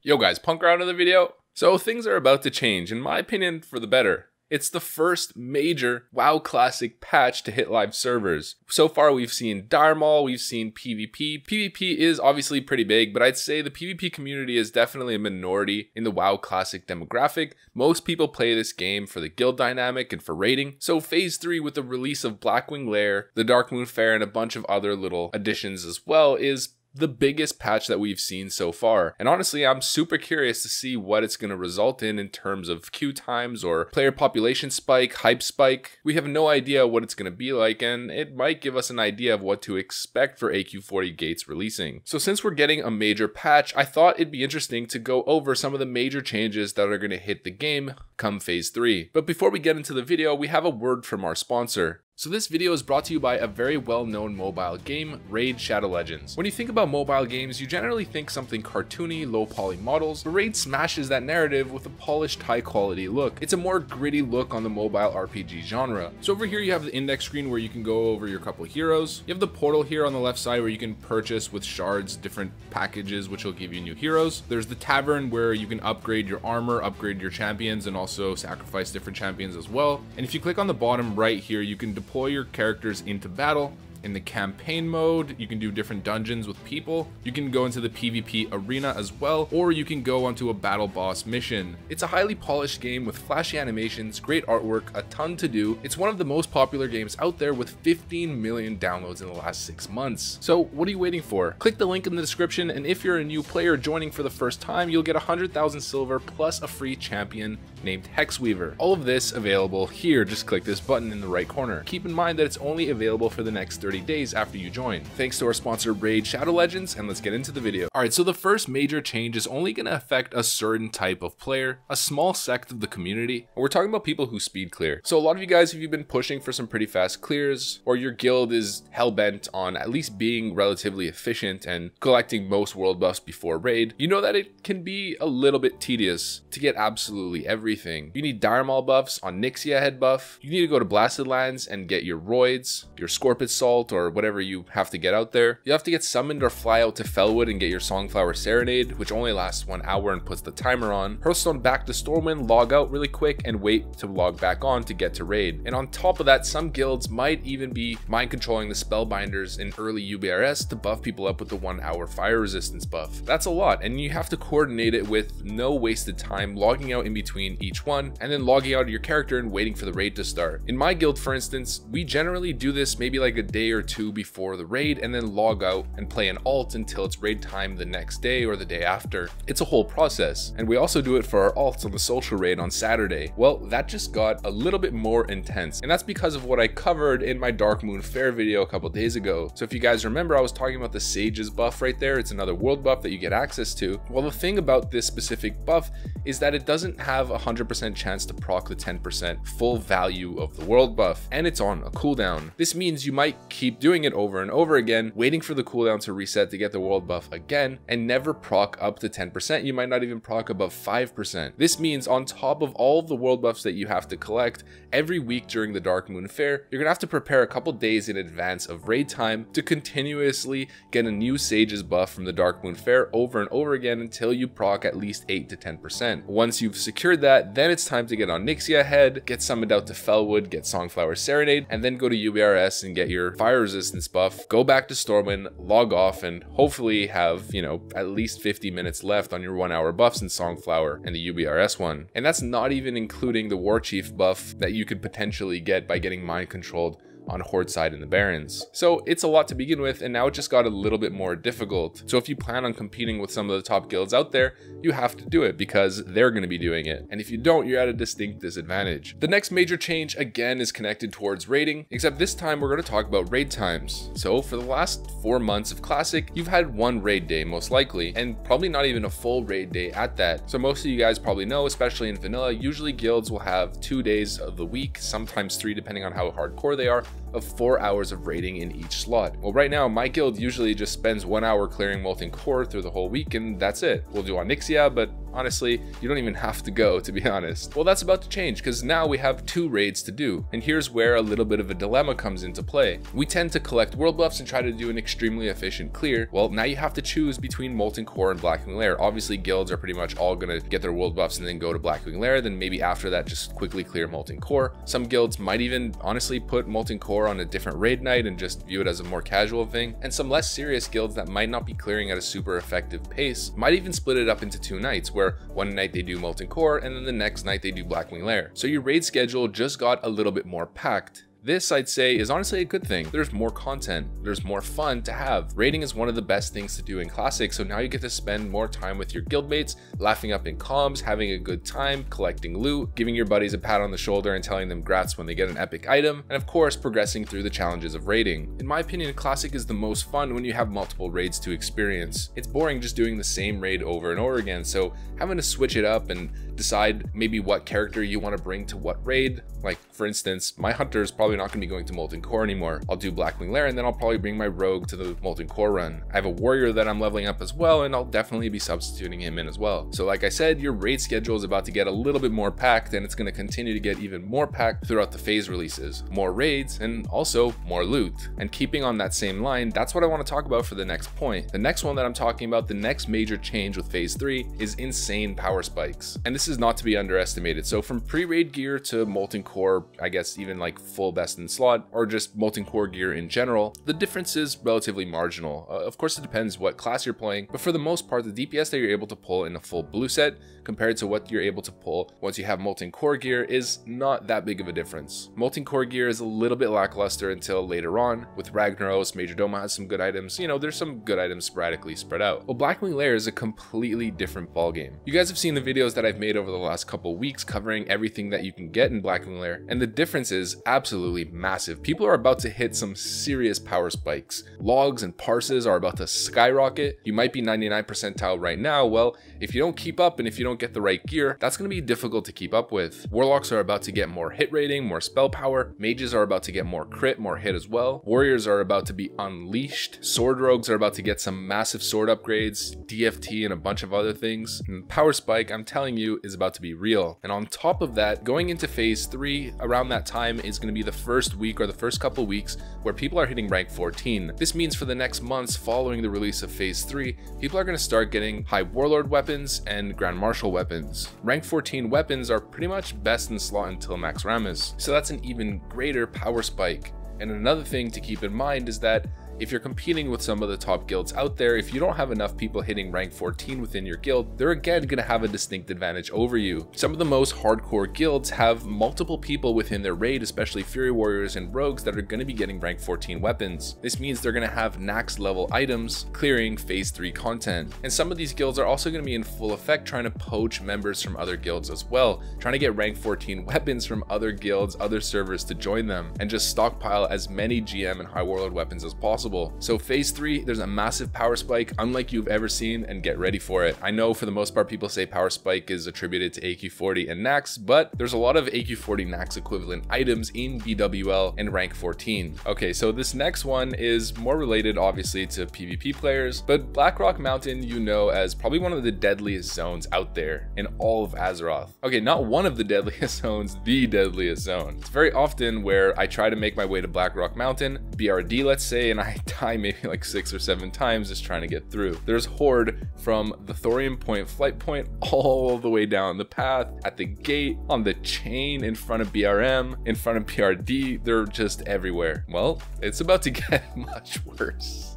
Yo guys, Punkrat another video. So things are about to change, in my opinion, for the better. It's the first major WoW Classic patch to hit live servers. So far we've seen maul, we've seen PvP. PvP is obviously pretty big, but I'd say the PvP community is definitely a minority in the WoW Classic demographic. Most people play this game for the guild dynamic and for raiding. So phase 3 with the release of Blackwing Lair, the Darkmoon Faire, and a bunch of other little additions as well is the biggest patch that we've seen so far. And honestly, I'm super curious to see what it's going to result in terms of queue times or player population spike, hype spike. We have no idea what it's going to be like, and it might give us an idea of what to expect for AQ40 Gates releasing. So since we're getting a major patch, I thought it'd be interesting to go over some of the major changes that are going to hit the game come phase 3. But before we get into the video, we have a word from our sponsor. So this video is brought to you by a very well-known mobile game, Raid Shadow Legends. When you think about mobile games, you generally think something cartoony, low-poly models, but Raid smashes that narrative with a polished, high-quality look. It's a more gritty look on the mobile RPG genre. So over here you have the index screen where you can go over your couple heroes. You have the portal here on the left side where you can purchase with shards different packages which will give you new heroes. There's the tavern where you can upgrade your armor, upgrade your champions, and also sacrifice different champions as well. And if you click on the bottom right here, you can deploy your characters into battle. In the campaign mode, you can do different dungeons with people. You can go into the PvP arena as well, or you can go onto a battle boss mission. It's a highly polished game with flashy animations, great artwork, a ton to do. It's one of the most popular games out there with 15 million downloads in the last 6 months. So what are you waiting for? Click the link in the description, and if you're a new player joining for the first time, you'll get 100,000 silver plus a free champion named Hexweaver. All of this available here. Just click this button in the right corner. Keep in mind that it's only available for the next 30 days after you join. Thanks to our sponsor Raid Shadow Legends, and let's get into the video. Alright, so the first major change is only going to affect a certain type of player, a small sect of the community, and we're talking about people who speed clear. So a lot of you guys, if you've been pushing for some pretty fast clears, or your guild is hell-bent on at least being relatively efficient and collecting most world buffs before raid, you know that it can be a little bit tedious to get absolutely everything. You need maul buffs on naxx head buff. You need to go to Blasted Lands and get your roids, your scorpid salt, or whatever you have to get out there. You have to get summoned or fly out to Fellwood and get your Songflower Serenade, which only lasts 1 hour and puts the timer on. Hearthstone back to Stormwind, log out really quick, and wait to log back on to get to raid. And on top of that, some guilds might even be mind controlling the spellbinders in early UBRS to buff people up with the 1 hour fire resistance buff. That's a lot, and you have to coordinate it with no wasted time logging out in between each one, and then logging out of your character and waiting for the raid to start. In my guild, for instance, we generally do this maybe like a day or two before the raid, and then log out and play an alt until it's raid time the next day or the day after. It's a whole process, and we also do it for our alts on the social raid on Saturday. Well, that just got a little bit more intense, and that's because of what I covered in my Darkmoon Faire video a couple days ago. So if you guys remember, I was talking about the Sages buff right there. It's another world buff that you get access to. Well, the thing about this specific buff is that it doesn't have 100% chance to proc the 10% full value of the world buff, and it's on a cooldown. This means you might keep doing it over and over again, waiting for the cooldown to reset to get the world buff again, and never proc up to 10%. You might not even proc above 5%. This means on top of all of the world buffs that you have to collect every week during the Darkmoon Faire, you're gonna have to prepare a couple days in advance of raid time to continuously get a new Sages buff from the Darkmoon Faire over and over again until you proc at least 8 to 10%. Once you've secured that, then it's time to get on naxx head, get summoned out to Fellwood, get Songflower Serenade, and then go to UBRS and get your fire resistance buff, go back to Stormwind, log off, and hopefully have, you know, at least 50 minutes left on your 1 hour buffs in Songflower and the UBRS one. And that's not even including the War Chief buff that you could potentially get by getting mind controlled on Horde side in the Barrens. So it's a lot to begin with, and now it just got a little bit more difficult. So if you plan on competing with some of the top guilds out there, you have to do it because they're going to be doing it. And if you don't, you're at a distinct disadvantage. The next major change again is connected towards raiding, except this time we're going to talk about raid times. So for the last 4 months of Classic, you've had 1 raid day most likely, and probably not even a full raid day at that. So most of you guys probably know, especially in vanilla, usually guilds will have 2 days of the week, sometimes 3 depending on how hardcore they are, of 4 hours of raiding in each slot. Well, right now, my guild usually just spends 1 hour clearing Molten Core through the whole week, and that's it. We'll do on naxx, but Honestly, you don't even have to go, to be honest. Well, that's about to change because now we have 2 raids to do, and here's where a little bit of a dilemma comes into play. We tend to collect world buffs and try to do an extremely efficient clear. Well, now you have to choose between Molten Core and Blackwing Lair. Obviously, guilds are pretty much all gonna get their world buffs and then go to Blackwing Lair, then maybe after that just quickly clear Molten Core. Some guilds might even honestly put Molten Core on a different raid night and just view it as a more casual thing, and some less serious guilds that might not be clearing at a super effective pace might even split it up into 2 nights, where one night they do Molten Core and then the next night they do Blackwing Lair. So your raid schedule just got a little bit more packed. This, I'd say, is honestly a good thing. There's more content, there's more fun to have. Raiding is one of the best things to do in Classic, so now you get to spend more time with your guildmates, laughing up in comms, having a good time, collecting loot, giving your buddies a pat on the shoulder and telling them grats when they get an epic item, and of course, progressing through the challenges of raiding. In my opinion, Classic is the most fun when you have multiple raids to experience. It's boring just doing the same raid over and over again, so having to switch it up and decide maybe what character you want to bring to what raid. Like, for instance, my hunter is probably not going to be going to Molten Core anymore. I'll do Blackwing Lair and then I'll probably bring my rogue to the Molten Core run. I have a warrior that I'm leveling up as well, and I'll definitely be substituting him in as well. So like I said, your raid schedule is about to get a little bit more packed, and it's going to continue to get even more packed throughout the phase releases. More raids and also more loot. And keeping on that same line, that's what I want to talk about for the next point. The next one that I'm talking about, the next major change with phase 3, is insane power spikes. And this is not to be underestimated. So from pre-raid gear to Molten Core, I guess even like full best in slot, or just Molten Core gear in general, the difference is relatively marginal. Of course, it depends what class you're playing, but for the most part, the DPS that you're able to pull in a full blue set compared to what you're able to pull once you have Molten Core gear is not that big of a difference. Molten Core gear is a little bit lackluster until later on. With Ragnaros, Major Doma has some good items. You know, there's some good items sporadically spread out. Well, Blackwing Lair is a completely different ballgame. You guys have seen the videos that I've made over the last couple weeks covering everything that you can get in Blackwing Lair, and the difference is absolutely massive. People are about to hit some serious power spikes. Logs and parses are about to skyrocket. You might be 99th percentile right now. Well, if you don't keep up and if you don't get the right gear, that's going to be difficult to keep up with. Warlocks are about to get more hit rating, more spell power. Mages are about to get more crit, more hit as well. Warriors are about to be unleashed. Sword rogues are about to get some massive sword upgrades, DFT, and a bunch of other things. And power spike, I'm telling you, is about to be real. And on top of that, going into phase 3, around that time is going to be the first week or the first couple weeks where people are hitting rank 14. This means for the next months following the release of phase 3, people are going to start getting high warlord weapons and grand marshal weapons. Rank 14 weapons are pretty much best in slot until max Rammus, so that's an even greater power spike. And another thing to keep in mind is that if you're competing with some of the top guilds out there, if you don't have enough people hitting rank 14 within your guild, they're again going to have a distinct advantage over you. Some of the most hardcore guilds have multiple people within their raid, especially Fury Warriors and Rogues, that are going to be getting rank 14 weapons. This means they're going to have naxx level items clearing phase 3 content. And some of these guilds are also going to be in full effect trying to poach members from other guilds as well, trying to get rank 14 weapons from other guilds, other servers to join them, and just stockpile as many GM and high warlord weapons as possible. So phase 3, there's a massive power spike unlike you've ever seen, and get ready for it. I know for the most part people say power spike is attributed to AQ40 and naxx, but there's a lot of AQ40 naxx equivalent items in BWL and rank 14. Okay, so this next one is more related obviously to PvP players, but Blackrock Mountain you know as probably one of the deadliest zones out there in all of Azeroth. Okay, not one of the deadliest zones, the deadliest zone. It's very often where I try to make my way to Blackrock Mountain, BRD let's say, and I die maybe like 6 or 7 times just trying to get through. There's Horde from the Thorium Point flight point all the way down the path, at the gate, on the chain, in front of BRM, in front of PRD. They're just everywhere. Well, it's about to get much worse.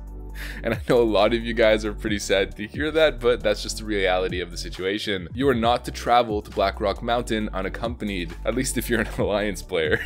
And I know a lot of you guys are pretty sad to hear that, but that's just the reality of the situation. You are not to travel to Blackrock Mountain unaccompanied, at least if you're an Alliance player.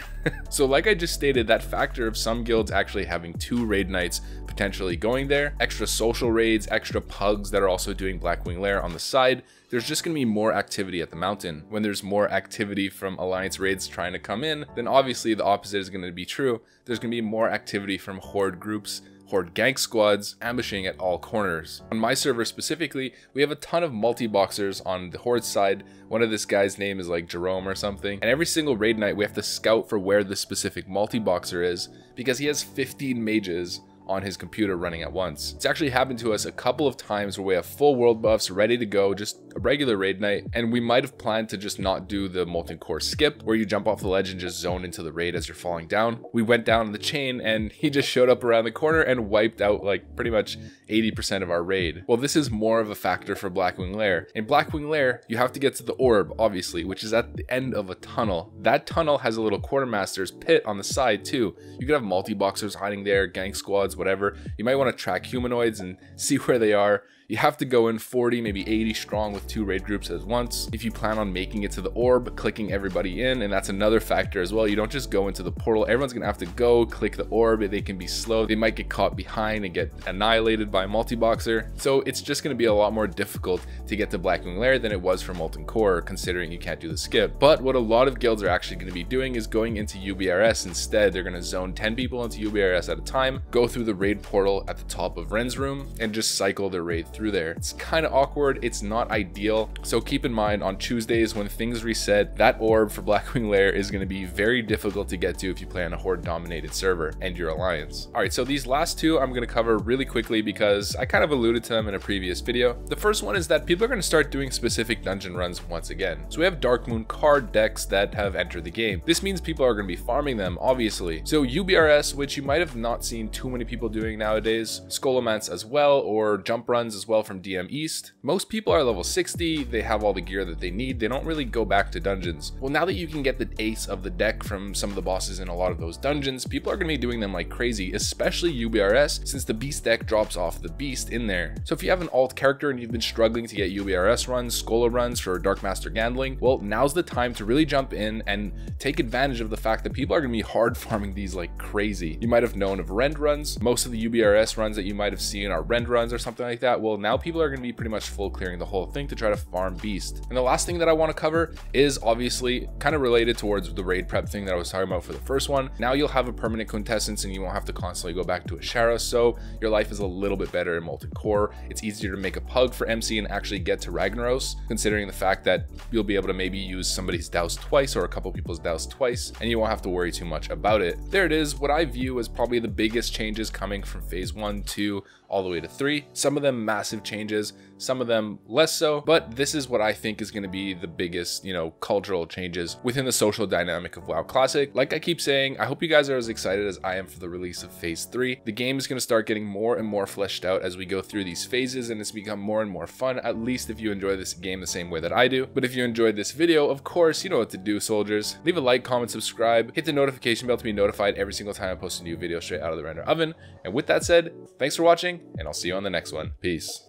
So like I just stated, that factor of some guilds actually having 2 raid nights potentially going there, extra social raids, extra pugs that are also doing Blackwing Lair on the side, there's just going to be more activity at the mountain. When there's more activity from Alliance raids trying to come in, then obviously the opposite is going to be true. There's going to be more activity from Horde groups, Horde gank squads, ambushing at all corners. On my server specifically, we have a ton of multi-boxers on the Horde side. One of this guy's name is like Jerome or something. And every single raid night we have to scout for where the specific multi-boxer is, because he has 15 mages on his computer running at once. It's actually happened to us a couple of times where we have full world buffs ready to go, just a regular raid night, and we might have planned to just not do the molten core skip where you jump off the ledge and just zone into the raid as you're falling down. We went down the chain and he just showed up around the corner and wiped out like pretty much 80% of our raid. Well, this is more of a factor for Blackwing Lair. In Blackwing Lair, you have to get to the orb, obviously, which is at the end of a tunnel. That tunnel has a little quartermaster's pit on the side too. You could have multi-boxers hiding there, gang squads, whatever. You might want to track humanoids and see where they are. You have to go in 40, maybe 80 strong with 2 raid groups at once. If you plan on making it to the orb, clicking everybody in, and that's another factor as well. You don't just go into the portal. Everyone's gonna have to go click the orb. They can be slow. They might get caught behind and get annihilated by a multi-boxer. So it's just gonna be a lot more difficult to get to Blackwing Lair than it was for Molten Core, considering you can't do the skip. But what a lot of guilds are actually gonna be doing is going into UBRS instead. They're gonna zone 10 people into UBRS at a time, go through the raid portal at the top of Ren's room, and just cycle their raid through there. It's kind of awkward. It's not ideal. So keep in mind on Tuesdays when things reset, that orb for Blackwing Lair is going to be very difficult to get to if you play on a horde dominated server and your alliance. All right, so these last two I'm going to cover really quickly because I kind of alluded to them in a previous video. The first one is that people are going to start doing specific dungeon runs once again. So we have darkmoon card decks that have entered the game. This means people are going to be farming them, obviously. So UBRS, which you might have not seen too many people doing nowadays, Scholomance as well, or jump runs as well from DM East. Most people are level 60, they have all the gear that they need, they don't really go back to dungeons. Well, now that you can get the ace of the deck from some of the bosses in a lot of those dungeons, people are going to be doing them like crazy, especially UBRS, since the beast deck drops off the beast in there. So if you have an alt character and you've been struggling to get UBRS runs, Scholar runs for Dark Master Gandling, well, now's the time to really jump in and take advantage of the fact that people are going to be hard farming these like crazy. You might have known of rend runs. Most of the UBRS runs that you might have seen are rend runs or something like that. Well, now people are going to be pretty much full clearing the whole thing to try to farm beast. And the last thing that I want to cover is obviously kind of related towards the raid prep thing that I was talking about for the first one. Now you'll have a permanent quintessence and you won't have to constantly go back to a Shara, so your life is a little bit better in Molten Core. It's easier to make a pug for MC and actually get to Ragnaros, considering the fact that you'll be able to maybe use somebody's douse twice or a couple people's douse twice, and you won't have to worry too much about it. There it is, what I view as probably the biggest changes coming from phase 1, 2, all the way to 3. Some of them massive changes, some of them less so, but this is what I think is going to be the biggest, cultural changes within the social dynamic of WoW Classic. Like I keep saying, I hope you guys are as excited as I am for the release of phase 3. The game is going to start getting more and more fleshed out as we go through these phases, and it's become more and more fun, at least if you enjoy this game the same way that I do. But if you enjoyed this video, of course, you know what to do, soldiers. Leave a like, comment, subscribe, hit the notification bell to be notified every single time I post a new video straight out of the render oven. And with that said, thanks for watching, and I'll see you on the next one. Peace.